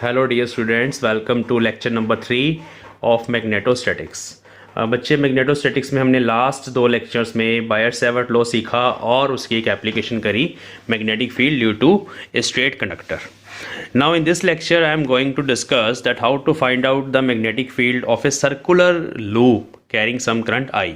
Hello dear students, welcome to lecture number 3 of magnetostatics. बच्चे, magnetostatics में हमने last 2 lectures में बायर-सैवर्ट लॉ सीखा और उसकी एक एप्लीकेशन करी, magnetic field due to a straight conductor. Now in this lecture I am going to discuss that how to find out the magnetic field of a circular loop carrying some current I.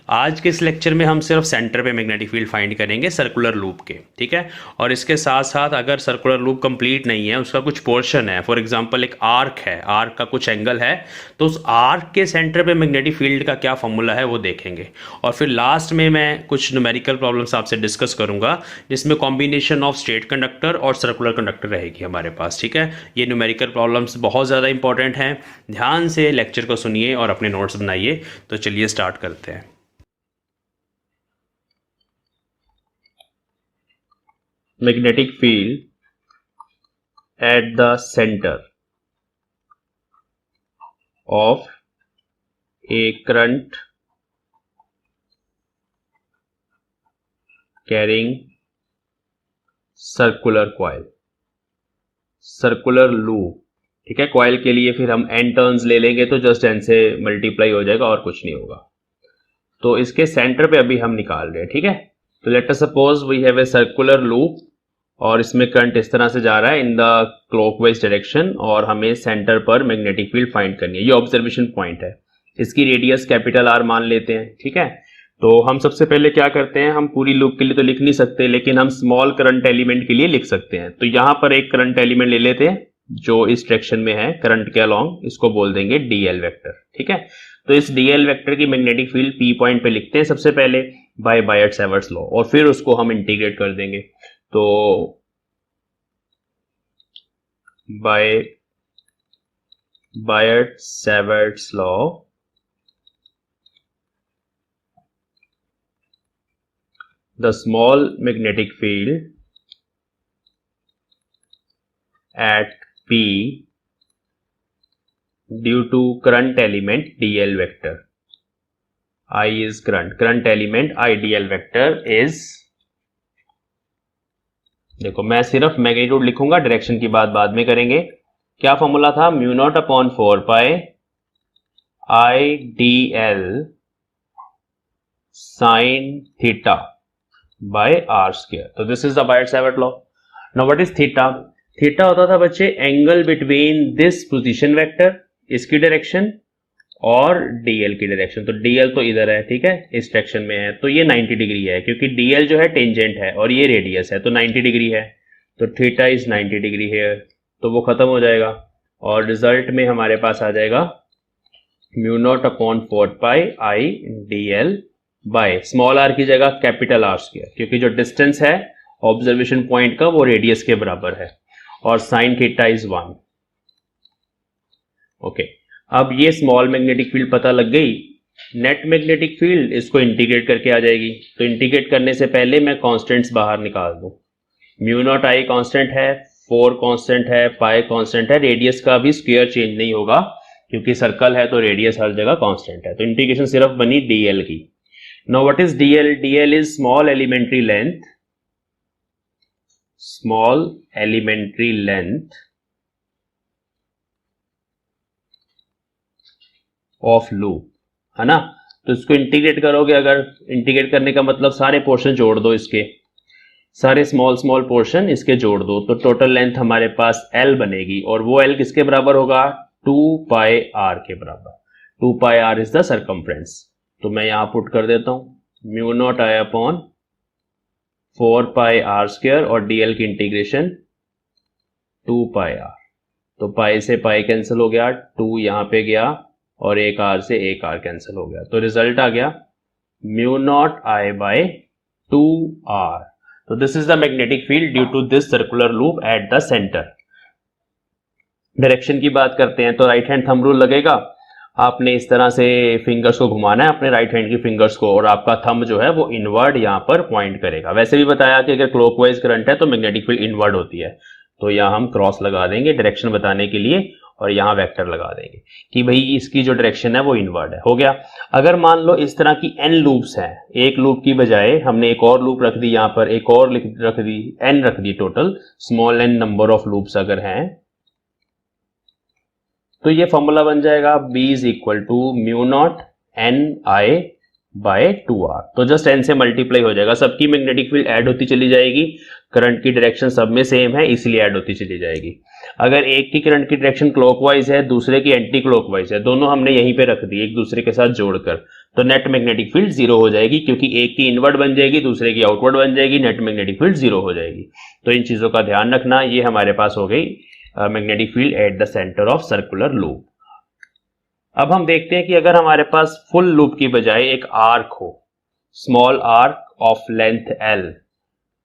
आज के इस lecture में हम सिर्फ centre पे magnetic field find करेंगे circular loop के, ठीक है. और इसके साथ साथ अगर सर्कुलर लूप कंप्लीट नहीं है, उसका कुछ पोर्शन है, फॉर एग्जांपल एक आर्क है, आर्क का कुछ एंगल है, तो उस आर्क के सेंटर पे मैग्नेटिक फील्ड का क्या फॉर्मूला है वो देखेंगे. और फिर लास्ट में मैं कुछ न्यूमेरिकल प्रॉब्लम्स आपसे डिस्कस करूंगा जिसमें कॉम्बिनेशन ऑफ स्ट्रेट कंडक्टर और सर्कुलर कंडक्टर रहेगी हमारे पास, ठीक है. ये न्यूमेरिकल प्रॉब्लम्स बहुत ज़्यादा इंपॉर्टेंट हैं, ध्यान से लेक्चर को सुनिए और अपने नोट्स बनाइए. तो चलिए स्टार्ट करते हैं. Magnetic field at the centre of A current carrying circular coil, circular loop, ठीक है. कॉइल के लिए फिर हम एन टर्न्स ले लेंगे तो जस्ट एन से मल्टीप्लाई हो जाएगा और कुछ नहीं होगा. तो इसके सेंटर पे अभी हम निकाल रहे हैं, ठीक है. तो let us suppose we have a circular loop और इसमें करंट इस तरह से जा रहा है इन द क्लॉकवाइज डायरेक्शन और हमें सेंटर पर मैग्नेटिक फील्ड फाइंड करनी है. ये ऑब्जर्वेशन पॉइंट है, इसकी रेडियस कैपिटल आर मान लेते हैं, ठीक है. तो हम सबसे पहले क्या करते हैं, हम पूरी लूप के लिए तो लिख नहीं सकते, लेकिन हम स्मॉल करंट एलिमेंट के लिए लिख सकते हैं. तो यहां पर एक करंट एलिमेंट ले लेते हैं जो इस डायरेक्शन में है करंट के अलोंग, इसको बोल देंगे डीएल वेक्टर, ठीक है. तो इस डीएल वेक्टर की मैग्नेटिक फील्ड पी पॉइंट पे लिखते हैं सबसे पहले बाय बायर्ट-सैवर्ट लॉ, और फिर उसको हम इंटीग्रेट कर देंगे. तो by Biot-Savart law the small magnetic field at P due to current element dl vector. I is current element I dl vector is, देखो मैं सिर्फ मैग्नीट्यूड लिखूंगा, डायरेक्शन की बात बाद में करेंगे. क्या फॉर्मूला था, mu not upon 4 pi I D L sine theta by R square. तो this is the Biot-Savart law. Now what is theta? Theta होता था बच्चे angle between this position vector, इसकी डायरेक्शन, और डीएल की डायरेक्शन. तो DL तो इधर है, ठीक है, इस डायरेक्शन में है, तो ये 90 डिग्री है क्योंकि डीएल जो है टेंजेंट है और ये रेडियस है, तो 90 डिग्री है. तो थीटा इज 90 डिग्री है, तो वो खत्म हो जाएगा और रिजल्ट में हमारे पास आ जाएगा mu not upon 4 pi I D L by small R की जगह कैपिटल आर स्क्वायर, क्योंकि जो डिस्टेंस है ऑब्जर्वेशन पॉइंट का वो रेडियस के बराबर है, और साइन थीटा इज 1. ओके, अब ये स्मॉल मैग्नेटिक फील्ड पता लग गई. नेट मैग्नेटिक फील्ड इसको इंटीग्रेट करके आ जाएगी. तो इंटीग्रेट करने से पहले मैं कांस्टेंट्स बाहर निकाल दूं. म्यू नॉट आई कांस्टेंट है, 4 कांस्टेंट है, पाई कांस्टेंट है, रेडियस का भी स्क्वायर चेंज नहीं होगा क्योंकि सर्कल है तो रेडियस हर जगह कांस्टेंट है. तो इंटीग्रेशन सिर्फ बनी डीएल की. Now what is DL? DL is small elementary length of loop, है ना. तो इसको इंटीग्रेट करोगे, अगर इंटीग्रेट करने का मतलब सारे पोर्शन जोड़ दो, इसके सारे स्मॉल पोर्शन इसके जोड़ दो, तो टोटल लेंथ हमारे पास L बनेगी, और वो L किसके बराबर होगा, 2 पाई R के बराबर. 2 pi R is the circumference. तो मैं यहां पुट कर देता हूं mu naught I upon 4 pi R square और डीएल की इंटीग्रेशन 2 पाई आर. तो पाई से पाई कैंसिल हो गया, 2 यहां पे गया और एक आर से एक आर कैंसिल हो गया. तो रिजल्ट आ गया mu naught I by 2 R. तो this is the magnetic field due to this circular loop at the centre. Direction की बात करते हैं तो राइट हैंड थंब रूल लगेगा. आपने इस तरह से फिंगर्स को घुमाना है, अपने राइट हैंड की फिंगर्स को, और आपका थंब जो है वो इनवर्ड यहां पर पॉइंट करेगा. वैसे भी बताया कि अगर क्लॉकवाइज करंट है तो मैग्नेटिक फील्ड इनवर्ड होती है. तो यहां हम क्रॉस लगा देंगे डायरेक्शन बताने के लिए, और यहां वेक्टर लगा देंगे कि भाई इसकी जो डायरेक्शन है वो इनवर्ड है. हो गया. अगर मान लो इस तरह की n लूप्स हैं, एक लूप की बजाय हमने एक और लूप रख दी, यहां पर एक और रख दी, n रख दी, total small n number of loops अगर हैं, तो ये फॉर्मूला बन जाएगा B is equal to mu naught N I by 2r। तो जस्ट n से मल्टीप्लाई हो जाएगा, सबकी मैग्नेटिक फील्ड ऐड होती चली जाएगी, करंट की डायरेक्शन सब में सेम है इसलिए ऐड होती चली जाएगी। अगर एक की करंट की डायरेक्शन क्लॉकवाइज है, दूसरे की एंटी क्लॉकवाइज है, दोनों हमने यहीं पे रख दी एक दूसरे के साथ जोड़कर, तो नेट मैग्नेटिक फील्ड जीरो हो जाएगी, क्योंकि एक की इनवर्ड बन जाएगी, दूसरे की आउटवर्ड बन जाएगी, नेट मैग्नेटिक फील्ड जीरो हो जाएगी। तो इन चीजों का ध्यान रखना। ये हमारे पास हो गई magnetic field at the centre of circular loop. अब हम देखते हैं कि अगर हमारे पास फुल लूप की बजाय एक आर्क हो, small arc of length L,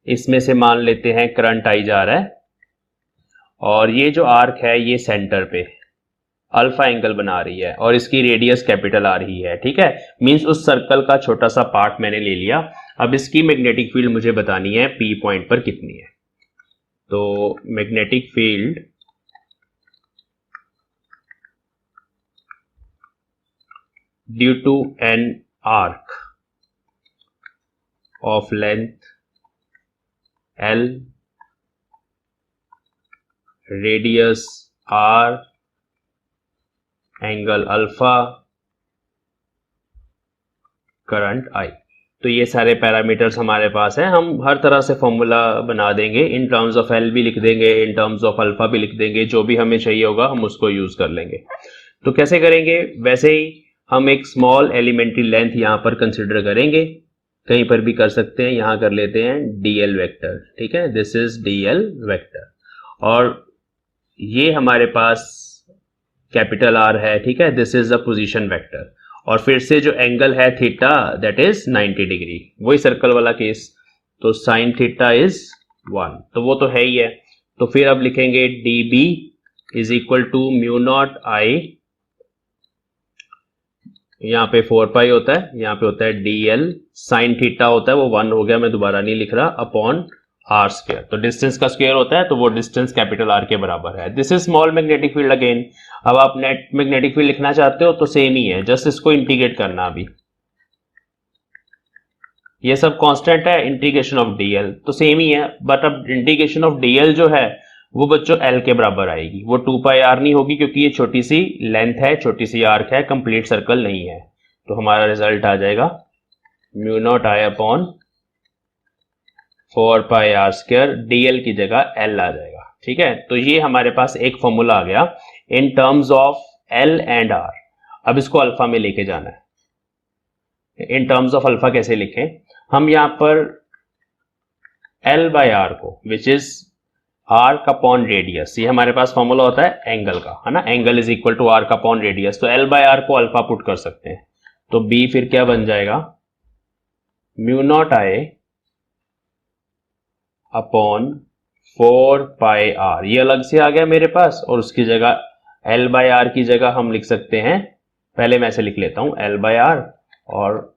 इसमें से मान लेते हैं करंट आई जा रहा है, और ये जो आर्क है ये सेंटर पे अल्फा एंगल बना रही है और इसकी रेडियस कैपिटल आ रही है, ठीक है। मींस उस सर्कल का छोटा सा पार्ट मैंने ले लिया। अब इसकी मैग्नेटिक फील्ड मुझे बतानी है P पॉइंट पर कितनी है। तो magnetic field due to an arc of length L, radius R, angle alpha, current I। तो ये सारे पैरामीटर्स हमारे पास हैं। हम हर तरह से फॉर्मूला बना देंगे, इन टर्म्स ऑफ L भी लिख देंगे, इन टर्म्स ऑफ अल्फा भी लिख देंगे, जो भी हमें चाहिए होगा हम उसको यूज कर लेंगे। तो कैसे करेंगे? वैसे ही हम एक स्मॉल एलिमेंट्री लेंथ यहां पर कंसिडर करेंगे, कहीं पर भी कर सकते हैं, यहां कर लेते हैं dl वेक्टर, ठीक है, दिस इज dl वेक्टर, और ये हमारे पास कैपिटल R है, ठीक है, this is the position vector, और फिर से जो एंगल है थीटा दैट इज 90 डिग्री, वही सर्कल वाला केस, तो साइन थीटा इज 1, तो वो तो है ही है। तो फिर अब लिखेंगे dB is equal to mu naught I, यहाँ पे 4 पाई होता है, यहाँ पे होता है dl, साइन थीटा होता है, वो 1 हो गया, मैं दोबारा नहीं लिख रहा, अपॉन r स्क्वायर, तो डिस्टेंस का स्क्वायर होता है, तो वो डिस्टेंस कैपिटल R के बराबर है। This is small magnetic field again. अब आप नेट मैग्नेटिक फील्ड लिखना चाहते हो तो सेम ही है, जस्ट इसको इंटीग्रेट करना। अभी ये सब कांस्टेंट है, इंटीग्रेशन ऑफ dl तो सेम ही है, बट अब इंटीग्रेशन ऑफ dl जो है वो बच्चों L के बराबर आएगी, वो 2 पाई R नहीं होगी, क्योंकि ये छोटी सी लेंथ है, छोटी सी आर्क है, कंप्लीट सर्कल नहीं है। तो हमारा रिजल्ट आ जाएगा mu naught I upon 4 pi R square, dl की जगह L आ जाएगा, ठीक है। तो ये हमारे पास एक फॉर्मूला आ गया इन terms of L and R। अब इसको अल्फा में लेके जाना है। इन टर्म्स ऑफ अल्फा कैसे लिखें? हम यहां पर L बाय R को, which is arc upon radius, ये हमारे पास फॉर्मूला होता है एंगल का, है ना, angle is equal to arc upon radius, तो L बाय R को अल्फा पुट कर सकते हैं, तो B फिर क्या बन जाएगा, mu naught I upon 4 pi R, ये अलग से आ गया मेरे पास, और उसकी जगह L बाय R की जगह हम लिख सकते हैं, पहले मैं ऐसे लिख लेता हूं L बाय R, और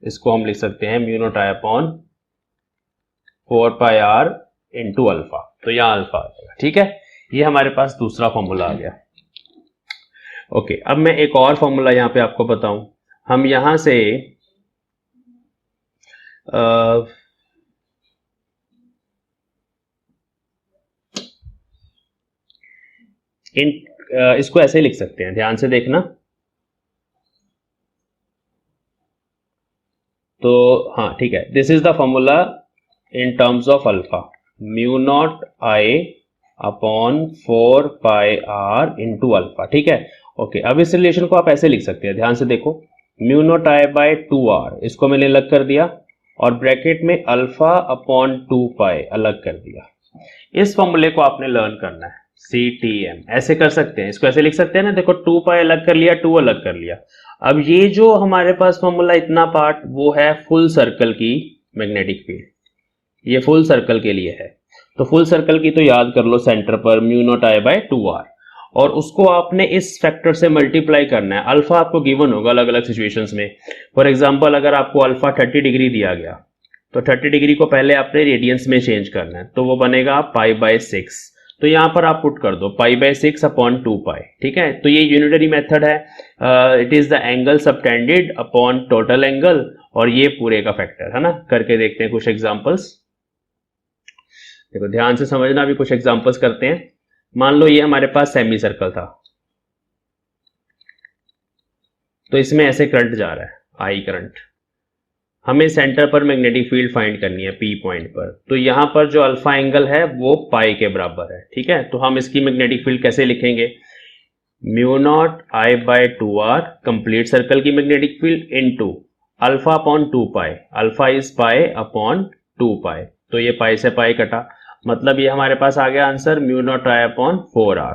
इसको हम लिख सकते हैं mu naught I upon 4 pi R into alpha, तो यहां अल्फा आ जाएगा, ठीक है। ये हमारे पास दूसरा फॉर्मूला आ गया। ओके, अब मैं एक और फॉर्मूला यहां पे आपको बताऊं। हम यहां से इसको ऐसे लिख सकते हैं, ध्यान से देखना। तो हाँ ठीक है, this is the formula in terms of alpha, mu naught I upon 4 pi R into alpha, ठीक है। ओके, अब इस रिलेशन को आप ऐसे लिख सकते हैं, ध्यान से देखो, mu naught I by 2R, इसको मैंने अलग कर दिया, और ब्रैकेट में अल्फा अपॉन 2 पाई अलग कर दिया। इस फॉर्मूले को आपने लर्न करना है, CTM ऐसे कर सकते हैं, इसको ऐसे लिख सकते हैं ना, देखो 2 पाई अलग कर लिया, 2 अलग कर लिया। अब ये जो हमारे पास फॉर्मूला इतना पार्ट, वो है फुल सर्कल की मैग्नेटिक फील्ड, ये फुल सर्कल के लिए है। तो फुल सर्कल की तो याद कर लो, सेंटर पर mu naught I by 2R, और उसको आपने इस फैक्टर से मल्टीप्लाई करना है। अल्फा आपको गिवन होगा अलग अलग सिचुएशंस में। फॉर एग्जांपल, अगर आपको अल्फा 30 डिग्री दिया गया, तो 30 डिग्री को पहले आपने रेडियंस में चेंज करना है, तो वो बनेगा पाई बाय 6। तो यहां पर आप पुट कर दो पाई बाय 6 अपॉन 2 पाई, ठीक है। तो ये यूनिटरी मेथड है, it is the angle subtended upon total angle, और ये पूरे का फैक्टर है ना। करके देखते हैं कुछ एग्जांपल्स, देखो ध्यान से समझना, अभी कुछ एग्जांपल्स करते हैं। मान लो ये हमारे पास सेमी सर्कल था, तो इसमें ऐसे करंट जा रहा है, आई करंट। हमें सेंटर पर मैग्नेटिक फील्ड फाइंड करनी है पी पॉइंट पर। तो यहां पर जो अल्फा एंगल है वो पाई के बराबर है, ठीक है। तो हम इसकी मैग्नेटिक फील्ड कैसे लिखेंगे, mu naught I by 2r complete circle की magnetic field into alpha upon 2 pi, alpha is pi upon 2 पाई। तो ये पाई से पाई कटा, मतलब ये हमारे पास आ गया answer mu naught I upon 4r।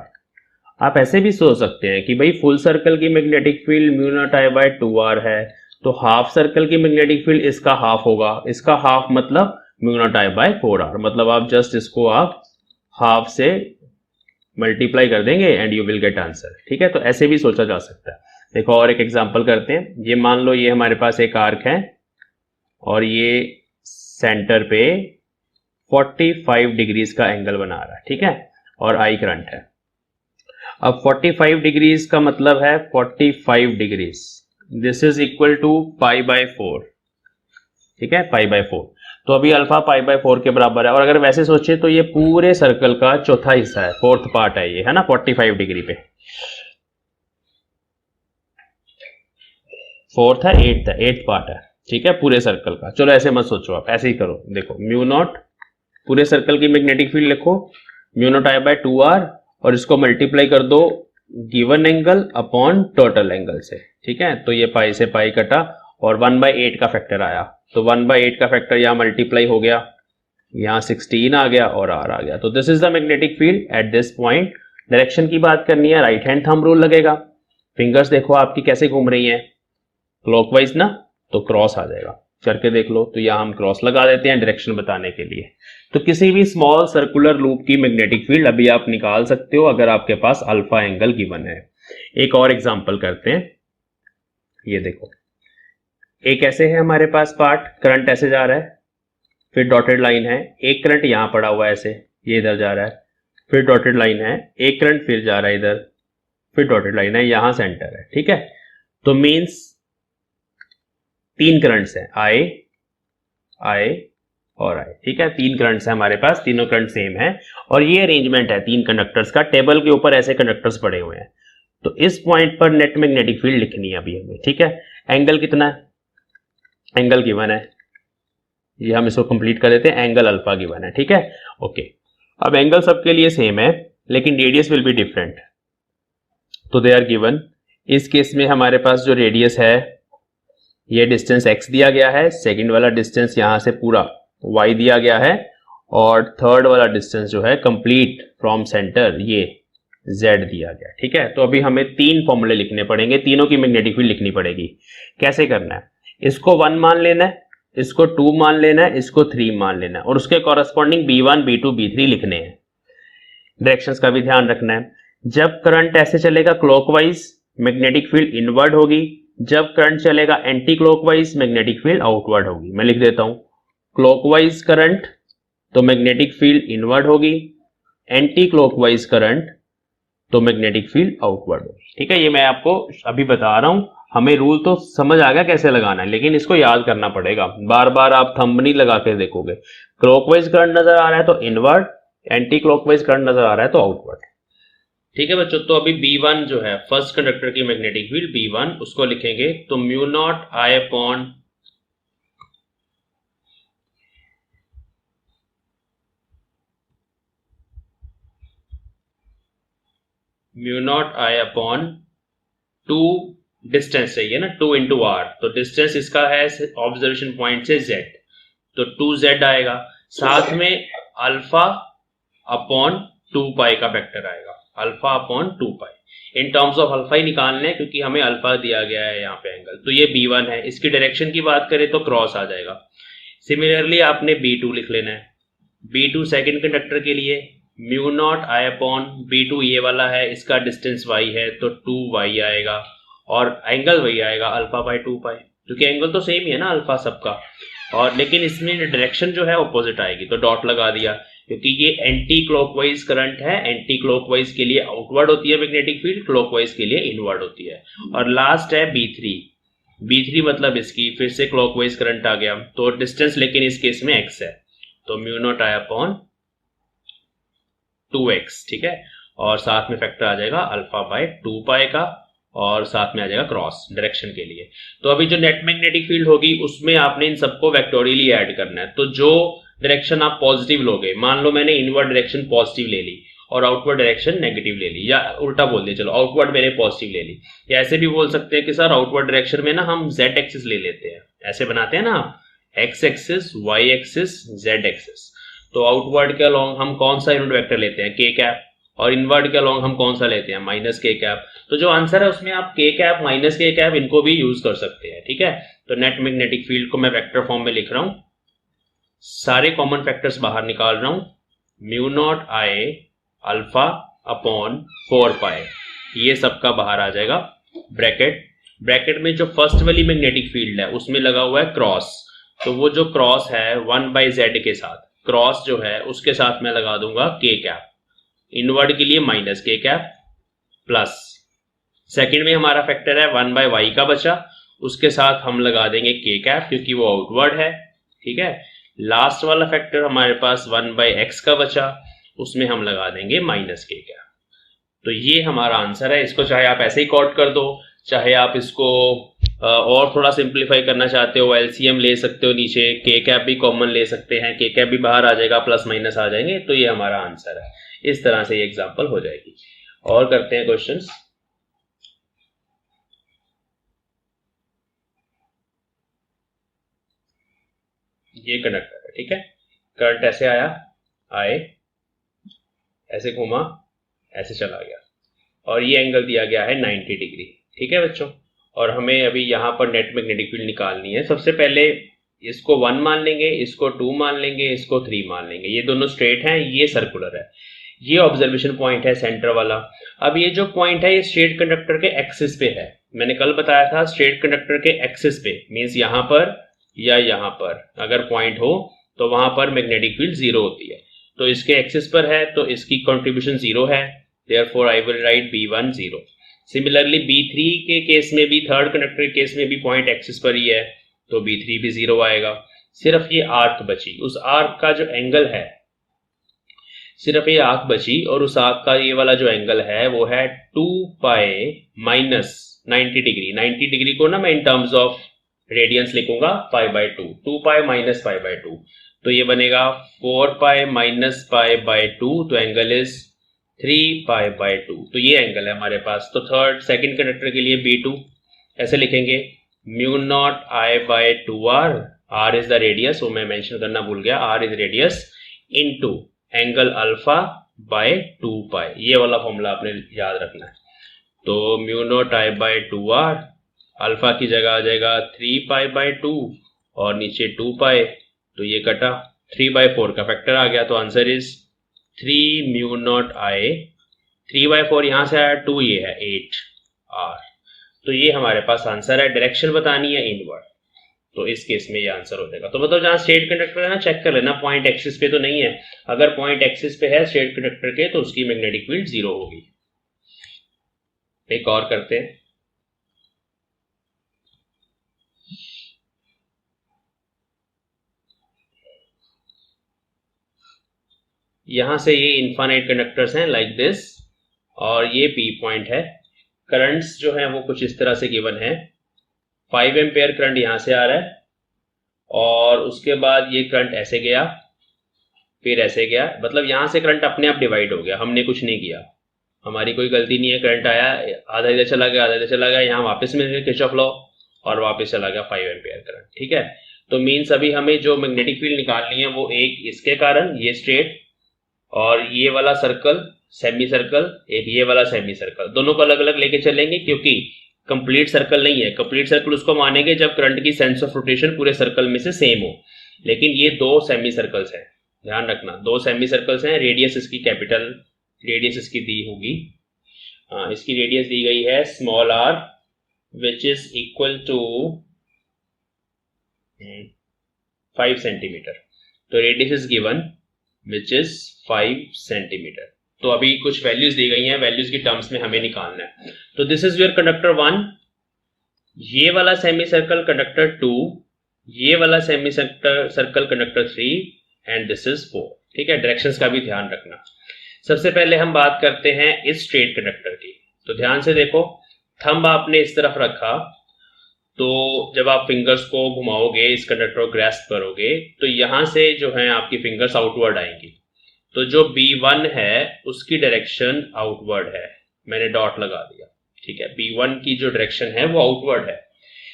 आप ऐसे भी सोच सकते हैं कि भाई फुल सर्कल की magnetic field mu naught I by 2r है, तो हाफ सर्कल की मैग्नेटिक फील्ड इसका हाफ होगा, इसका हाफ मतलब mu naught I bye 4r। मतलब आप जस्ट इसको आप हाफ से मल्टीप्लाई कर देंगे and you will get answer, ठीक है। तो ऐसे भी सोचा जा सकता है। देखो और एक एग्जांपल करते हैं। ये मान लो ये हमारे पास एक आर्क है और ये सेंटर पे 45 डिग्रीज का एंगल बना रहा है, ठीक है, और आई करंट है। अब 45 डिग्रीज का मतलब है 45 degrees, this is equal to pi by 4, ठीक है, पाई बाय 4। तो अभी अल्फा पाई बाय 4 के बराबर है। और अगर वैसे सोचे तो ये पूरे सर्कल का चौथा हिस्सा है, फोर्थ पार्ट है ये, है ना, 45 डिग्री पे। फोर्थ है, एट्थ पार्ट है, ठीक है, पूरे सर्कल का। चलो ऐसे मत सोचो, आप ऐसे ही करो। देखो म्यू नॉट, पूरे सर्कल की मैग्नेटिक फील्ड लिखो mu naught I by 2r और इसको मल्टीप्लाई कर दो given angle upon total angle से, ठीक है। तो ये पाई से पाई कटा और 1/8 का फैक्टर आया, तो 1/8 का फैक्टर यहां मल्टीप्लाई हो गया, यहां 16 आ गया और r आ गया। तो this is the magnetic field at this point. Direction की बात करनी है, राइट हैंड थंब रूल लगेगा। फिंगर्स देखो आपकी कैसे घूम रही हैं, क्लॉकवाइज ना, तो क्रॉस आ जाएगा, करके देख लो। तो यहां हम क्रॉस लगा देते हैं डायरेक्शन बताने के लिए। तो किसी भी स्मॉल सर्कुलर लूप की मैग्नेटिक फील्ड अभी आप निकाल सकते हो अगर आपके पास अल्फा एंगल गिवन है। एक और एग्जांपल करते हैं। ये देखो, एक ऐसे है हमारे पास पार्ट, करंट ऐसे जा रहा है, फिर डॉटेड लाइन है, एक करंट यहां पड़ा हुआ है ऐसे, ये इधर जा रहा है, फिर डॉटेड लाइन है, एक करंट फिर जा रहा है इधर, फिर डॉटेड लाइन है, यहां सेंटर है, ठीक है। तो मींस 3 करंट्स हैं, आई और आई, ठीक है, 3 करंट्स हैं हमारे पास, तीनों करंट सेम है। और ये अरेंजमेंट है 3 कंडक्टर्स का, टेबल के ऊपर ऐसे कंडक्टर्स पड़े हुए हैं। तो इस पॉइंट पर नेट मैग्नेटिक फील्ड लिखनी है अभी हमें, ठीक है। एंगल कितना है, एंगल गिवन है, ये हम इसको कंप्लीट कर देते हैं, एंगल अल्फा गिवन है, ठीक है, ओके। अब एंगल सबके लिए सेम है लेकिन रेडियस विल बी डिफरेंट, तो दे आर गिवन। इस केस में हमारे पास जो रेडियस है, ये डिस्टेंस x दिया गया है, सेकंड वाला डिस्टेंस यहां से पूरा y दिया गया है, और थर्ड वाला डिस्टेंस जो है कंप्लीट फ्रॉम सेंटर ये z दिया गया, ठीक है। तो अभी हमें 3 फॉर्मूले लिखने पड़ेंगे, तीनों की मैग्नेटिक फील्ड लिखनी पड़ेगी। कैसे करना है, इसको 1 मान लेना है, इसको 2 मान लेना है, इसको 3 मान लेना है, और उसके कॉरेस्पॉन्डिंग b1 b2 b3 लिखने हैं। डायरेक्शंस का भी ध्यान रखना है। जब करंट ऐसे चलेगा क्लॉकवाइज, मैग्नेटिक फील्ड इनवर्ड होगी। जब करंट चलेगा anti clockwise, magnetic field outward होगी। मैं लिख देता हूं, क्लॉकवाइज करंट तो मैग्नेटिक फील्ड इनवर्ड होगी, एंटी क्लॉकवाइज करंट तो मैग्नेटिक फील्ड आउटवर्ड होगी, ठीक है। ये मैं आपको अभी बता रहा हूं, हमें रूल तो समझ आ गया कैसे लगाना है, लेकिन इसको याद करना पड़ेगा। बार बार आप थंब नहीं लगा के देखोगे। क्लॉकवाइज करंट नजर आ रहा है तो इनवर्ड, एंटी क्लॉकवाइज करंट नजर आ रहा है तो आउटवर्ड, ठीक है बच्चों। तो अभी B1 जो है फर्स्ट कंडक्टर की मैग्नेटिक फील्ड B1, उसको लिखेंगे तो mu naught I upon two, distance चाहिए ना, 2 इंटू आर, तो डिस्टेंस इसका है ऑब्जर्वेशन पॉइंट से z, तो 2z आएगा, साथ में अल्फा अपॉन 2 पाई का फैक्टर आएगा, alpha upon 2 pi. In terms of alpha ही निकालने हैं क्योंकि हमें अल्फा दिया गया है यहाँ पे एंगल। तो ये B1 है, इसकी डायरेक्शन की बात करें तो क्रॉस आ जाएगा। सिमिलरली आपने B2 लिख लेना है। B2 सेकंड कंडक्टर के लिए mu naught I upon B2 ये वाला है, इसका डिस्टेंस y है तो 2y आएगा, और एंगल वही आएगा अल्फा बाय 2 पाई, क्योंकि एंगल तो सेम ही है ना अल्फा सबका। और लेकिन इसमें डायरेक्शन जो है ऑपोजिट आएगी, तो डॉट लगा दिया, क्योंकि ये एंटी क्लॉकवाइज करंट है। एंटी क्लॉकवाइज के लिए आउटवर्ड होती है मैग्नेटिक फील्ड, क्लॉकवाइज के लिए इनवर्ड होती है। और लास्ट है B3 मतलब इसकी फिर से क्लॉकवाइज करंट आ गया, तो डिस्टेंस लेकिन इस केस में x है, तो mu naught I upon 2x, ठीक है, और साथ में फैक्टर आ जाएगा अल्फा बाय 2 पाई का, और साथ में आ जाएगा क्रॉस डायरेक्शन के लिए। तो अभी जो नेट मैग्नेटिक फील्ड होगी उसमें आपने इन सबको वेक्टोरियली ऐड करना है। तो जो डायरेक्शन आप पॉजिटिव लोगे, मान लो मैंने इनवर्ड डायरेक्शन पॉजिटिव ले ली और आउटवर्ड डायरेक्शन नेगेटिव ले ली, या उल्टा बोल दिया, चलो आउटवर्ड मैंने पॉजिटिव ले ली, या ऐसे भी बोल सकते हैं कि सर आउटवर्ड डायरेक्शन में ना हम जेड एक्सिस ले लेते हैं, ऐसे बनाते हैं ना आप, X axis, Y axis, Z axis. तो आउटवर्ड के अलोंग हम कौन सा यूनिट वेक्टर लेते हैं, के कैप, और इनवर्ड के अलोंग हम कौन सा लेते हैं, माइनस के कैप। तो जो आंसर है उसमें आप के कैप, माइनस के कैप इनको भी यूज कर सकते हैं, ठीक है। तो नेट मैग्नेटिक फील्ड को मैं वेक्टर फॉर्म में लिख रहा हूं, सारे कॉमन फैक्टर्स बाहर निकाल रहा हूं, म्यू नॉट आई अल्फा अपॉन 4 पाई, ये सबका बाहर आ जाएगा ब्रैकेट। ब्रैकेट में जो फर्स्ट वाली मैग्नेटिक फील्ड है उसमें लगा हुआ है क्रॉस, तो वो जो क्रॉस है 1/z के साथ, क्रॉस जो है उसके साथ मैं लगा दूंगा के कैप, इनवर्ड के लिए माइनस के कैप प्लस, सेकंड में हमारा फैक्टर है 1/y का बचा, उसके साथ हम लगा देंगे के कैप क्योंकि वो आउटवर्ड है, ठीक है। लास्ट वाला फैक्टर हमारे पास 1/x का बचा, उसमें हम लगा देंगे माइनस के कैप। तो ये हमारा आंसर है। इसको चाहे आप ऐसे ही कॉट कर दो, चाहे आप इसको और थोड़ा सिंप्लीफाई करना चाहते हो एलसीएम ले सकते हो, नीचे के कैप भी कॉमन ले सकते हैं, के कैप भी बाहर आ जाएगा, प्लस माइनस आ जाएंगे, तो ये हमारा आंसर है। इस तरह से ये एग्जांपल हो जाएगी। और करते हैं क्वेश्चंस। ये कंडक्टर है, ठीक है, करंट ऐसे आए, ऐसे घूमा, ऐसे चला गया, और ये एंगल दिया गया है 90 डिग्री, ठीक है बच्चों। और हमें अभी यहाँ पर नेट मैग्नेटिक फील्ड निकालनी है। सबसे पहले इसको 1 मान लेंगे, इसको 2 मान लेंगे, इसको 3 मान लेंगे। ये दोनों स्ट्रेट हैं, ये सर्कुलर है, ये ऑब्जर्वेशन पॉइंट है सेंटर वाला। अब ये जो पॉइंट है ये स्ट्रेट कंडक्टर के एक्सिस पे है। मैंने कल बताया था स्ट्रेट कंडक्टर के एक्सिस पे मीन्स यहाँ पर या यहाँ पर अगर पॉइंट हो तो वहां पर मैग्नेटिक फील्ड 0 होती है। तो इसके एक्सिस पर है तो इसकी कंट्रीब्यूशन 0 है, therefore I will write B1 0। Similarly B3 के केस में भी, थर्ड कंडक्टर के केस में भी पॉइंट एक्सिस पर ही है तो B3 भी 0 आएगा। सिर्फ ये आर्क बची, उस आर्क का जो एंगल है, सिर्फ ये आर्क बची, और उस आर्क का ये वाला जो एंगल है वो है 2 पाई माइनस 90 डिग्री। 90 डिग्री को ना मैं इन टर्म्स ऑफ रेडियंस लिखूंगा π/2, 2 पाई माइनस π/2, तो ये बनेगा 4 पाई माइनस π/2, तो एंगल इज 3 π/2। तो ये एंगल है हमारे पास। तो थर्ड सेकंड कंडक्टर के लिए B2 ऐसे लिखेंगे, mu naught I/2r, r is the radius, वो मैं मेंशन करना भूल गया, r is radius, into angle alpha by 2 पाई। ये वाला फॉर्मूला आपने याद रखना है। तो म्यू नॉट I/2r, अल्फा की जगह आ जाएगा 3 π/2 और नीचे 2 पाई, तो ये कटा, 3/4 का फैक्टर आ गया, तो answer is 3 mu naught I, 3/4 यहां से आया, 2 ये है 8r। तो ये हमारे पास आंसर है। डायरेक्शन बतानी है इनवर्ड, तो इस केस में ये आंसर हो जाएगा। तो मतलब जहां स्ट्रेट कंडक्टर है ना, चेक कर लेना पॉइंट एक्सिस पे तो नहीं है। अगर पॉइंट एक्सिस पे है स्ट्रेट कंडक्टर के तो उसकी मैग्नेटिक फील्ड 0 होगी। एक और करते हैं। यहां से ये इनफाइनाइट कंडक्टर्स हैं लाइक दिस, और ये पी पॉइंट है। करंट्स जो है वो कुछ इस तरह से गिवन है, 5 एम्पेयर करंट यहां से आ रहा है, और उसके बाद ये करंट ऐसे गया, फिर ऐसे गया, मतलब यहां से करंट अपने आप डिवाइड हो गया, हमने कुछ नहीं किया, हमारी कोई गलती नहीं है। करंट आया, आधा इधर चला गया, आधा इधर चला गया, यहाँ वापस मिल गया किरचॉफ लॉ, और वापस चला गया 5 एम्पेयर करंट, ठीक है। तो मीन्स अभी हमें जो मैग्नेटिक फील्ड निकालनी है वो एक इसके कारण, ये स्ट्रेट, और ये वाला सर्कल सेमी सर्कल, एक ये वाला सेमी सर्कल, दोनों को अलग अलग लेके चलेंगे क्योंकि कंप्लीट सर्कल नहीं है। कंप्लीट सर्कल उसको मानेंगे जब करंट की सेंस ऑफ रोटेशन पूरे सर्कल में से सेम हो, लेकिन ये 2 सेमी सर्कल्स हैं, ध्यान रखना 2 सेमी सर्कल्स हैं। रेडियस इसकी कैपिटल रेडियस इसकी दी होगी, इसकी रेडियस दी गई है small r which is equal to 5 centimetre. तो radius is given which is 5 centimetre. तो अभी कुछ वैल्यूज दी गई हैं, वैल्यूज की टर्म्स में हमें निकालना है। तो दिस इज योर कंडक्टर 1, ये वाला सेमी सर्कल कंडक्टर 2, ये वाला semi circle conductor 3 and this is 4, ठीक है। डायरेक्शंस का भी ध्यान रखना। सबसे पहले हम बात करते हैं इस स्ट्रेट कंडक्टर की। तो ध्यान से देखो, थंब आपने इस तरफ रखा, तो जब आप फिंगर्स को घुमाओगे, इस कंडक्टर को ग्रैस्प करोगे, तो यहां से जो है आपकी फिंगर्स आउटवर्ड आएंगी। तो जो B1 है उसकी डायरेक्शन आउटवर्ड है, मैंने डॉट लगा दिया, ठीक है। B1 की जो डायरेक्शन है वो आउटवर्ड है।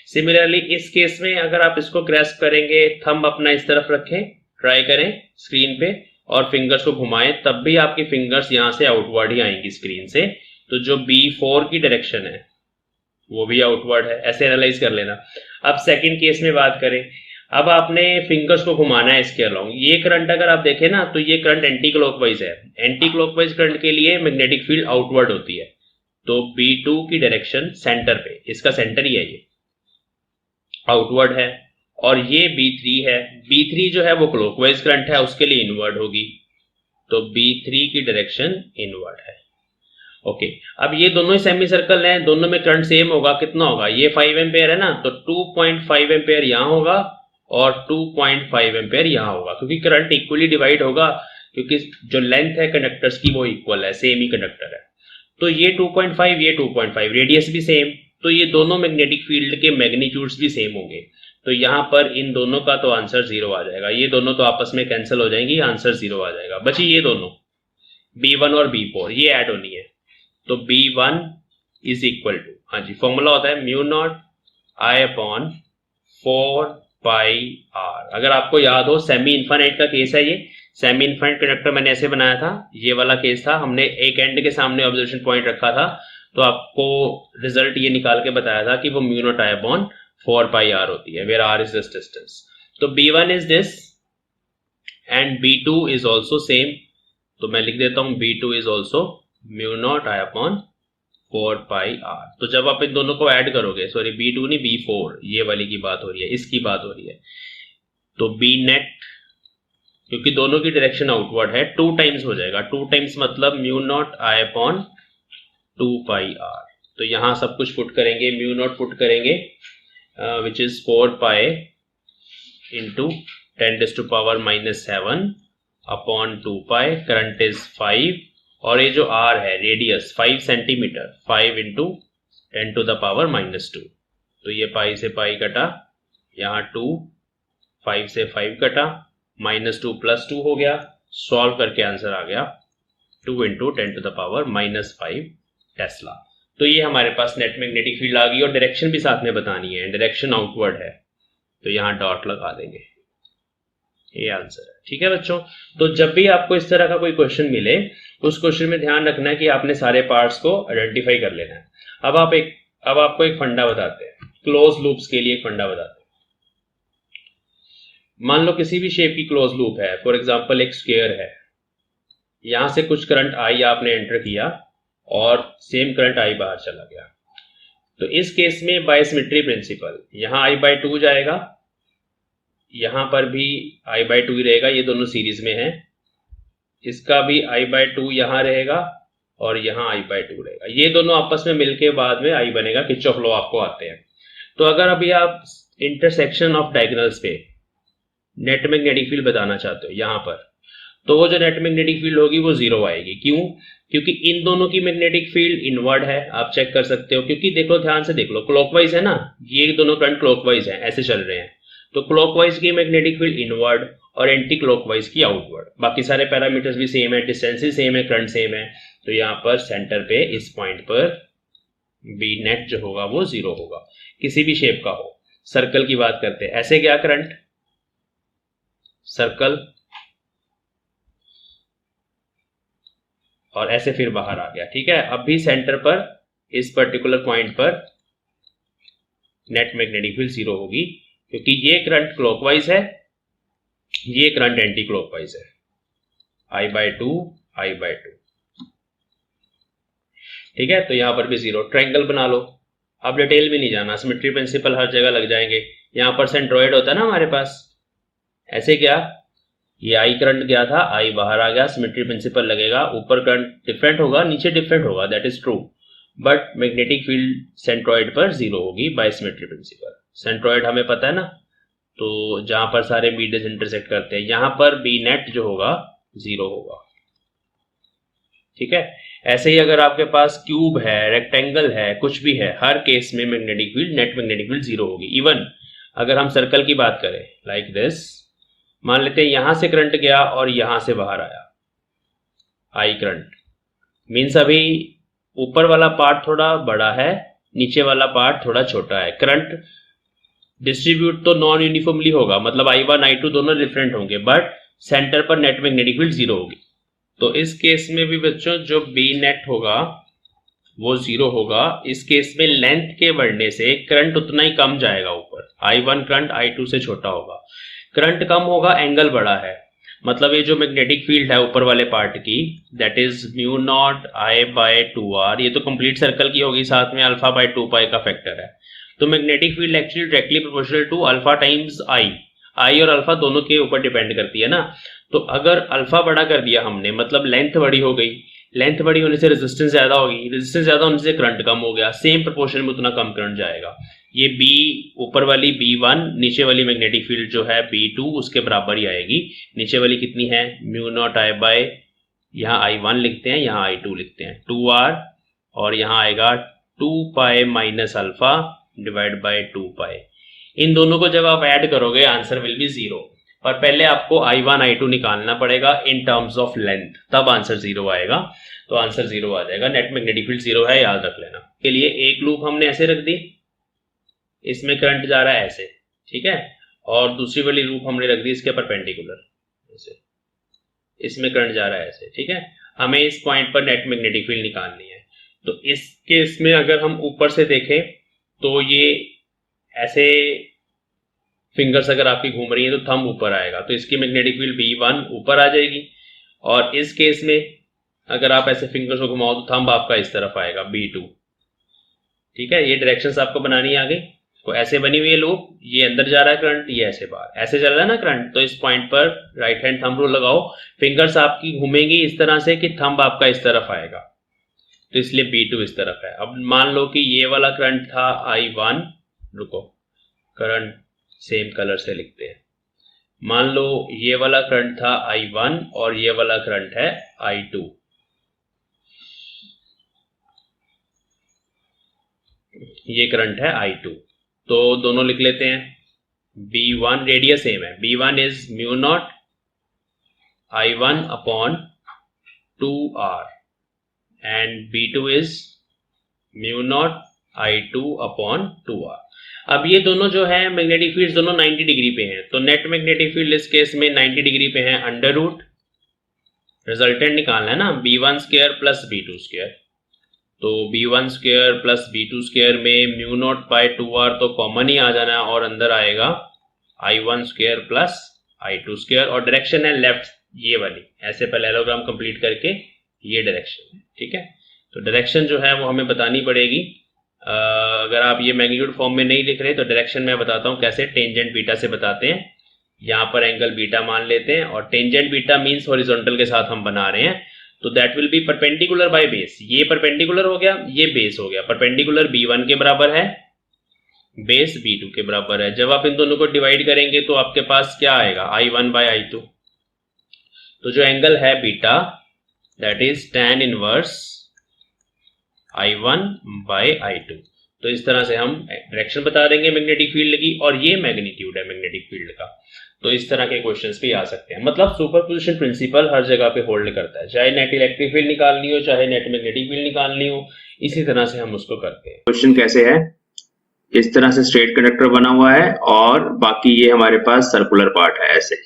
सिमिलरली इस केस में अगर आप इसको ग्रैस्प करेंगे, थंब अपना इस तरफ रखें, ट्राई करें स्क्रीन पे और फिंगर्स को घुमाएं, तब भी आपकी फिंगर्स यहां से आउटवर्ड ही आएंगी स्क्रीन से। तो जो B4 की डायरेक्शन है वो भी आउटवर्ड है, ऐसे एनालाइज कर लेना। अब सेकंड केस में बात करें, अब आपने फिंगर्स को घुमाना है इसके अलोंग। ये करंट अगर आप देखें ना, तो ये करंट एंटी क्लॉकवाइज है। एंटी क्लॉकवाइज करंट के लिए मैग्नेटिक फील्ड आउटवर्ड होती है। तो B2 की डायरेक्शन सेंटर पे, इसका सेंटर ही है, ये आउटवर्ड है। और ये B3 है, B3 जो है वो क्लॉकवाइज करंट है, उसके लिए इनवर्ड होगी। तो B3 की डायरेक्शन इनवर्ड है। ओके, अब ये दोनों ही सेमी सर्कल हैं, दोनों में करंट सेम होगा। कितना होगा, ये 5 एम्पेयर है ना, तो 2.5 एम्पेयर यहां होगा और 2.5 एम्पेयर यहां होगा, क्योंकि करंट इक्वली डिवाइड होगा, क्योंकि जो लेंथ है कंडक्टर्स की वो इक्वल है, सेम ही कंडक्टर है। तो ये 2.5, ये 2.5, रेडियस भी सेम, तो ये दोनों मैग्नेटिक फील्ड के मैग्नीट्यूड्स भी सेम होंगे। तो यहां पर इन दोनों का तो आंसर 0 आ जाएगा, ये दोनों तो आपस में कैंसिल हो जाएंगी, आंसर 0 आ जाएगा। बची ये दोनों B1 और B4, ये ऐड होनी है। तो B1 इज इक्वल टू, हाँ जी, फॉर्मूला होता है mu naught I upon 4πr। अगर आपको याद हो, सेमी इन्फाइनाइट का केस है ये। सेमी इन्फाइनाइट कंडक्टर मैंने ऐसे बनाया था, ये वाला केस था, हमने एक एंड के सामने ऑब्जर्वेशन पॉइंट रखा था, तो आपको रिजल्ट ये निकाल के बताया था कि वो mu naught I upon 4πr होती है, where r is this distance. तो B1 is this and B2 is also same, तो मैं लिख देता हूं B2 is also mu naught I upon 4πr। तो जब आप इन दोनों को ऐड करोगे, सॉरी B2 नहीं B4, ये वाली की बात हो रही है, इसकी बात हो रही है, तो B नेट, क्योंकि दोनों की डायरेक्शन आउटवर्ड है, 2 टाइम्स हो जाएगा। 2 टाइम्स मतलब mu naught I upon 2πr। तो यहां सब कुछ पुट करेंगे, म्यू नॉट पुट करेंगे, which is 4π into 10⁻⁻7 upon 2π, current is 5, और ये जो r है रेडियस 5 सेंटीमीटर, 5 इंटू 10⁻⁻2। तो ये पाई से पाई कटा, यहाँ 2, 5 से 5 कटा, -2 + 2 हो गया। सॉल्व करके आंसर आ गया 2 इंटू 10⁻⁻5 टेस्ला। तो ये हमारे पास नेट मैग्नेटिक फील्ड आ गई, और डायरेक्शन भी साथ में बतानी है, डायरेक्शन आउटवर्ड है, तो यहाँ डॉट लगा देंगे, ये आंसर है। ठीक है बच्चों, तो जब भी आपको इस तरह का कोई क्वेश्चन मिले, उस क्वेश्चन में ध्यान रखना है कि आपने सारे पार्ट्स को आइडेंटिफाई कर लेना है। अब आपको एक फंडा बताते हैं, क्लोज लूप्स के लिए एक फंडा बताते हैं। मान लो किसी भी शेप की क्लोज लूप है, फॉर एग्जांपल एक स्क्वायर है, यहां से कुछ करंट आई आपने एंटर किया और सेम करंट आई बाहर चला गया। तो इस केस में बाय सिमेट्री प्रिंसिपल, यहां I/2 जाएगा, यहां पर भी I/2 ही रहेगा, ये दोनों सीरीज में है, इसका भी I/2 यहां रहेगा और यहां I/2 रहेगा, ये दोनों आपस में मिलके बाद में I बनेगा। किरचॉफ लॉ आपको आते हैं। तो अगर अभी आप इंटरसेक्शन ऑफ डायगोनल्स पे नेट मैग्नेटिक फील्ड बताना चाहते हो यहां पर, तो वो जो नेट मैग्नेटिक फील्ड होगी वो 0 आएगी। क्यों? क्योंकि इन दोनों की मैग्नेटिक फील्ड इनवर्ड है, आप चेक कर सकते हो, क्योंकि देखो ध्यान से देख लो, क्लॉकवाइज है ना, ये दोनों करंट क्लॉकवाइज है, ऐसे चल रहे हैं, तो क्लॉकवाइज की मैग्नेटिक फील्ड इनवर्ड और एंटी क्लॉकवाइज की आउटवर्ड। बाकी सारे पैरामीटर्स भी सेम है, डिस्टेंस सेम है, करंट सेम है। तो यहाँ पर सेंटर पे इस पॉइंट पर बी नेट जो होगा वो 0 होगा, किसी भी शेप का हो। सर्कल की बात करते हैं, ऐसे गया करंट सर्कल और ऐसे फिर बाहर आ गया। ठीक है, अब भी सेंटर पर इस पर्टिकुलर पॉइंट पर नेट मैग्नेटिक फील्ड 0 होगी, क्योंकि ये करंट क्लॉकवाइज है, ये करंट एंटी क्लॉकवाइज है, I/2 I/2। ठीक है, तो यहां पर भी 0। ट्रायंगल बना लो, अब डिटेल में नहीं जाना, सिमेट्री प्रिंसिपल हर जगह लग जाएंगे। यहां पर सेंट्रोइड होता है ना हमारे पास, ऐसे क्या, ये I करंट गया था, I बाहर आ गया, सिमेट्री प्रिंसिपल लगेगा, ऊपर करंट डिफरेंट होगा, नीचे डिफरेंट होगा, that is true, but magnetic field centroid पर 0 होगी बाय सिमेट्री प्रिंसिपल। सेंट्रोइड हमें पता है ना, तो जहां पर सारे मीडियस इंटरसेक्ट करते हैं, यहां पर बी नेट जो होगा 0 होगा। ठीक है, ऐसे ही अगर आपके पास क्यूब है, रेक्टेंगल है, कुछ भी है, हर केस में magnetic field, net magnetic field zero होगी। इवन अगर हम सर्कल की बात करें लाइक दिस, मान लेते हैं यहां से करंट गया और यहां से बाहर आया, आई करंट, मीन्स अभी ऊपर वाला पार्ट थोड़ा बड़ा है, नीचे वाला पार्ट थोड़ा छोटा है। करंट डिस्ट्रीब्यूट तो नॉन यूनिफॉर्मली होगा, मतलब I1 I2 दोनों डिफरेंट होंगे, बट सेंटर पर नेट मैग्नेटिक फील्ड जीरो होगी। तो इस केस में भी बच्चों जो बी नेट होगा वो जीरो होगा। इस केस में लेंथ के बढ़ने से करंट उतना ही कम जाएगा ऊपर, I1 करंट I2 से छोटा होगा। करंट कम होगा, एंगल बड़ा है, मतलब ये जो मैग्नेटिक फील्ड है ऊपर वाले पार्ट की, that is mu naught I by 2R, ये तो कंप्लीट सर्कल की होगी, साथ में अल्फा बाय 2 पाई का फैक्टर है। तो magnetic field actually directly proportional to alpha times I और अल्फा दोनों के ऊपर डिपेंड करती है ना। तो अगर अल्फा बड़ा कर दिया हमने, मतलब लेंथ बड़ी हो गई, लेंथ बड़ी होने से रेजिस्टेंस ज्यादा होगी, रेजिस्टेंस ज्यादा होने से करंट कम हो गया, सेम प्रोपोर्शन में उतना कम करंट जाएगा। ये बी ऊपर वाली B1, नीचे वाली मैग्नेटिक फील्ड जो है B2 उसके बराबर ही आएगी। नीचे वाली कितनी है, म्यू नॉट I बाय, यहाँ I1 लिखते हैं, यहाँ I2 लिखते हैं, 2R, और यहाँ आएगा 2 pi minus alpha divide by 2 pi. इन दोनों को जब आप ऐड करोगे आंसर विल बी जीरो, पर पहले आपको I1 I2 निकालना पड़ेगा इन टर्म्स ऑफ लेंथ, तब आंसर जीरो आएगा। तो आंसर जीरो आ जाएगा, नेट मैग्नेटिक फील्ड जीरो है, याद रख लेना। के लिए एक लूप हमने ऐसे रख दी, इसमें करंट जा रहा है ऐसे, ठीक है, और दूसरी वाली लूप हमने रख दी इसके परपेंडिकुलर, ऐसे, इसमें करंट जा रहा है ऐसे, ठीक है। हमें इस पॉइंट पर नेट मैग्नेटिक फील्ड निकालनी है। तो इस केस में अगर हम ऊपर से देखें तो ये ऐसे फिंगर्स अगर आपकी घूम रही है तो थंब ऊपर आएगा, तो इसकी मैग्नेटिक फील्ड B1 ऊपर आ जाएगी। और इस केस में अगर आप ऐसे फिंगर्स को घुमाओ तो थंब आपका इस तरफ आएगा B2, ठीक है। ये डायरेक्शंस आपको बनानी है आगे। तो ऐसे बनी हुई है लूप, ये अंदर जा रहा है करंट, ये ऐसे बाहर, ऐसे चल रहा है ना करंट। तो इस पॉइंट पर राइट हैंड थंब रूल लगाओ, फिंगर्स आपकी घूमेंगी इस तरह से कि थंब आपका इस तरफ आएगा, तो इसलिए B2 इस तरफ है। अब मान लो कि ये वाला करंट था I1, रुको करंट सेम कलर से लिखते हैं, मान लो ये वाला करंट था I1 और ये वाला करंट है I2। ये करंट है I2, तो दोनों लिख लेते हैं। B1 रेडियस सेम है, B1 is mu not I1 upon 2R and B2 is mu not I2 upon 2R। अब ये दोनों जो है मैग्नेटिक फील्ड दोनों 90 डिग्री पे हैं, तो नेट मैग्नेटिक फील्ड इस केस में 90 डिग्री पे है, अंडर रूट रिजल्टेंट निकालना है ना, B1 square plus B2 square. तो B1 square plus B2 square में म्यू नॉट बाय 2R तो कॉमन ही आ जाना है, और अंदर आएगा I1 square plus I2 square, और डायरेक्शन है लेफ्ट ये वाली, ऐसे पैरेललोग्राम कंप्लीट करके ये डायरेक्शन है, ठीक है। तो डायरेक्शन जो है वो हमें बतानी पड़ेगी। अगर आप ये मैग्नीट्यूड फॉर्म में नहीं लिख रहे तो डायरेक्शन मैं बताता हूँ कैसे, टेंजेंट बीटा से बताते हैं। यहाँ पर एंगल बीटा मान लेते हैं, और टेंजेंट बीटा मींस हॉरिजॉन्टल के साथ हम बना रहे हैं, तो that will be perpendicular by base. ये परपेंडिकुलर हो गया, ये बेस हो गया। परपेंडिकुलर B1 के बराबर है, बेस B2 के बराबर है। जब आप इन दोनों को डिवाइड करेंगे तो आपके पास क्या आएगा, I1 बाय I2। तो जो एंगल है beta that is tan inverse I1 by I2। तो इस तरह से हम डायरेक्शन बता देंगे मैग्नेटिक फील्ड की, और ये मैग्नीट्यूड है मैग्नेटिक फील्ड का। तो इस तरह के क्वेश्चंस भी आ सकते हैं, मतलब सुपरपोजिशन प्रिंसिपल हर जगह पे होल्ड करता है, चाहे नेट इलेक्ट्रिक फील्ड निकालनी हो, चाहे नेट मैग्नेटिक फील्ड निकालनी हो, इसी तरह से हम उसको करते हैं। क्वेश्चन कैसे है, इस तरह से स्ट्रेट कंडक्टर बना हुआ है, और बाकी ये हमारे पास सर्कुलर पार्ट है ऐसे,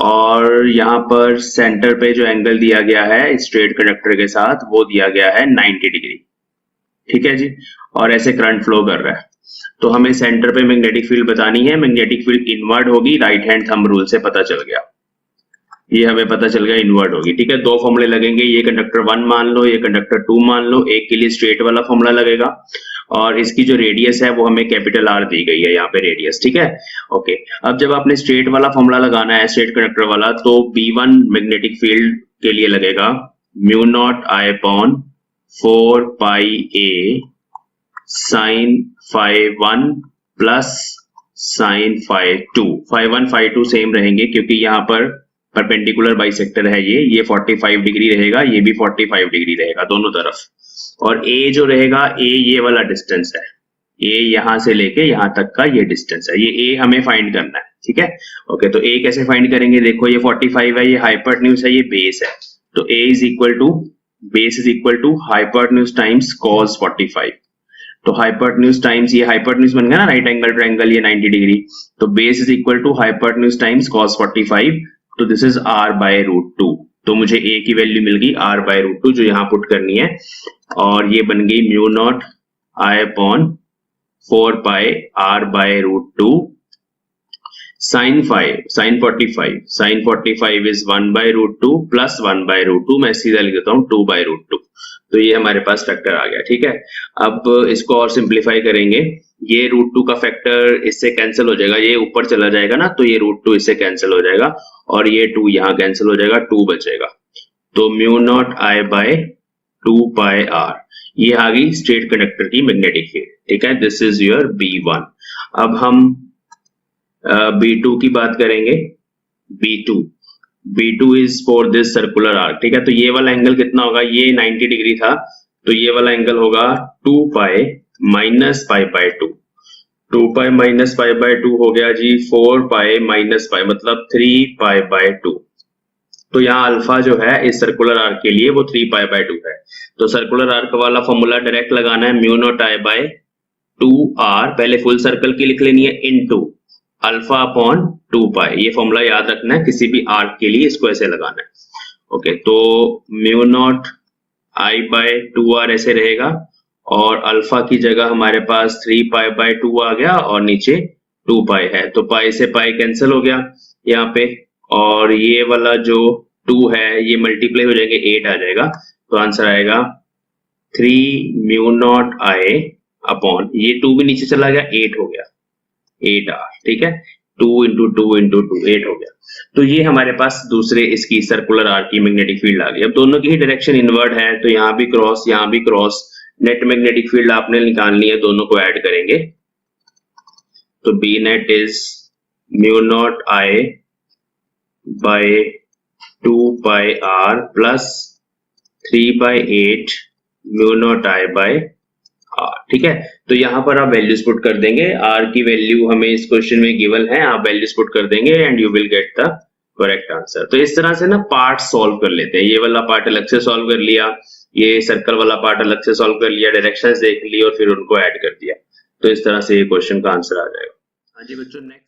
और यहाँ पर सेंटर पे जो एंगल दिया गया है स्ट्रेट कंडक्टर के साथ वो दिया गया है 90 डिग्री, ठीक है जी, और ऐसे करंट फ्लो कर रहा है। तो हमें सेंटर पे मैग्नेटिक फील्ड बतानी है, मैग्नेटिक फील्ड इनवर्ड होगी, राइट हैंड थंब रूल से पता चल गया, ये हमें पता चल गया इनवर्ड होगी, ठीक है। दो फॉर्मूले लगेंगे, ये कंडक्टर 1 मान लो, ये कंडक्टर 2 मान लो। एक के लिए स्ट्रेट वाला फॉर्मूला लगेगा, और इसकी जो रेडियस है वो हमें कैपिटल R दी गई है यहाँ पे रेडियस, ठीक है, ओके। अब जब आपने स्ट्रेट वाला फॉर्मूला लगाना है, स्ट्रेट कंडक्टर वाला, तो B1 मैग्नेटिक फील्ड के लिए लगेगा mu naught I upon 4 pi A sine phi1 plus sine phi2। phi1 phi2 same रहेंगे क्योंकि यहाँ पर परपेंडिकुलर बाइसेक्टर है ये 45 डिग्री रहेगा, ये भी 45 डिग्री रहेगा दोनों तरफ। और ए जो रहेगा, ए ये वाला डिस्टेंस है, ए यहां से लेके यहां तक का ये डिस्टेंस है, ये ए हमें फाइंड करना है, ठीक है। ओके, तो ए कैसे फाइंड करेंगे, देखो ये 45 है, ये हाइपोटेन्यूज है, ये बेस है, तो A is equal to base is equal to hypotenuse times cos 45। तो हाइपोटेन्यूज टाइम्स ये हाइपोटेन्यूज बन गया ना, राइट एंगल ट्रायंगल, ये 90 डिग्री, तो base is equal to hypotenuse times cos 45, तो this is r by root 2। तो मुझे a की वैल्यू मिल गई r बाय रूट 2 जो यहाँ पुट करनी है, और ये बन गई mu naught I upon 4 pi r by root 2 sin 45 is 1 by root 2 plus 1 by root 2, मैं सीधा लिख देता हूँ 2 बाय रूट 2। तो ये हमारे पास फैक्टर आ गया, ठीक है। अब इसको और सिंप्लीफाई करेंगे, ये रूट 2 का फैक्टर इससे कैंसिल हो जाएगा, ये ऊपर चला जाएगा ना, तो ये रूट 2 इससे कैंसिल हो जाएगा, और ये 2 यहाँ कैंसिल हो जाएगा, 2 बचेगा। तो mu naught I by 2 pi r, ये आ गई स्ट्रेट कंडक्टर की मैग्नेटिक फील्ड, ठीक है। This is your B1। अब हम B2 की बात करेंगे। B2 is for this circular arc, ठीक है। तो ये वाला एंगल कितना होगा, ये 90 डिग्री था, तो ये वाला एंगल होगा 2 pi minus pi by 2, 2 pi minus pi by 2 हो गया जी 4 पाई माइनस पाई, मतलब 3 पाई बाय 2। तो यहाँ अल्फा जो है इस सर्कुलर आर्क के लिए वो 3 पाई बाय 2 है। तो सर्कुलर आर्क वाला फॉर्मूला डायरेक्ट लगाना है, mu naught I by 2r, पहले फुल सर्कल की लिख लेनी है, इनटू अल्फा अपॉन 2 पाई। ये फॉर्मूला याद रखना है, किसी भी आर्क के लिए इसको ऐसे लगाना है। ओके, तो mu naught I by 2r ऐसे रहेगा, और अल्फा की जगह हमारे पास 3 पाई बाय 2 आ गया, और नीचे 2 पाई है, तो पाई से पाई कैंसिल हो गया यहाँ पे, और ये वाला जो 2 है ये मल्टीप्लाई हो जाएंगे, 8 आ जाएगा, तो आंसर आएगा 3 म्यू नॉट I अपॉन, ये 2 भी नीचे चला गया, 8 हो गया, 8r, ठीक है। 2 इंटू 2 इंटू 2, 8 हो गया। तो ये हमारे पास दूसरे इसकी सर्कुलर आर्क की मैग्नेटिक फील्ड आ गई। अब दोनों की ही डायरेक्शन इनवर्ड है, तो यहाँ भी क्रॉस, यहाँ भी क्रॉस, नेट मैग्नेटिक फील्ड आपने निकालनी है, दोनों को ऐड करेंगे, तो B net is mu naught I by 2 pi r plus 3 by 8 mu naught I by r, ठीक है। तो यहाँ पर आप वैल्यूज पुट कर देंगे, r की वैल्यू हमें इस क्वेश्चन में गिवन है, आप वैल्यूज पुट कर देंगे and you will get the correct answer. तो इस तरह से ना पार्ट सॉल्व कर लेते हैं, ये वाला पार्ट अलग से सॉल्व कर लिया, ये सर्कल वाला पार्ट अलग से सॉल्व कर लिया, डायरेक्शंस देख ली और फिर उनको ऐड कर दिया, तो इस तरह से ये क्वेश्चन का आंसर आ जाएगा। हाँ जी बच्चों, नेक्स्ट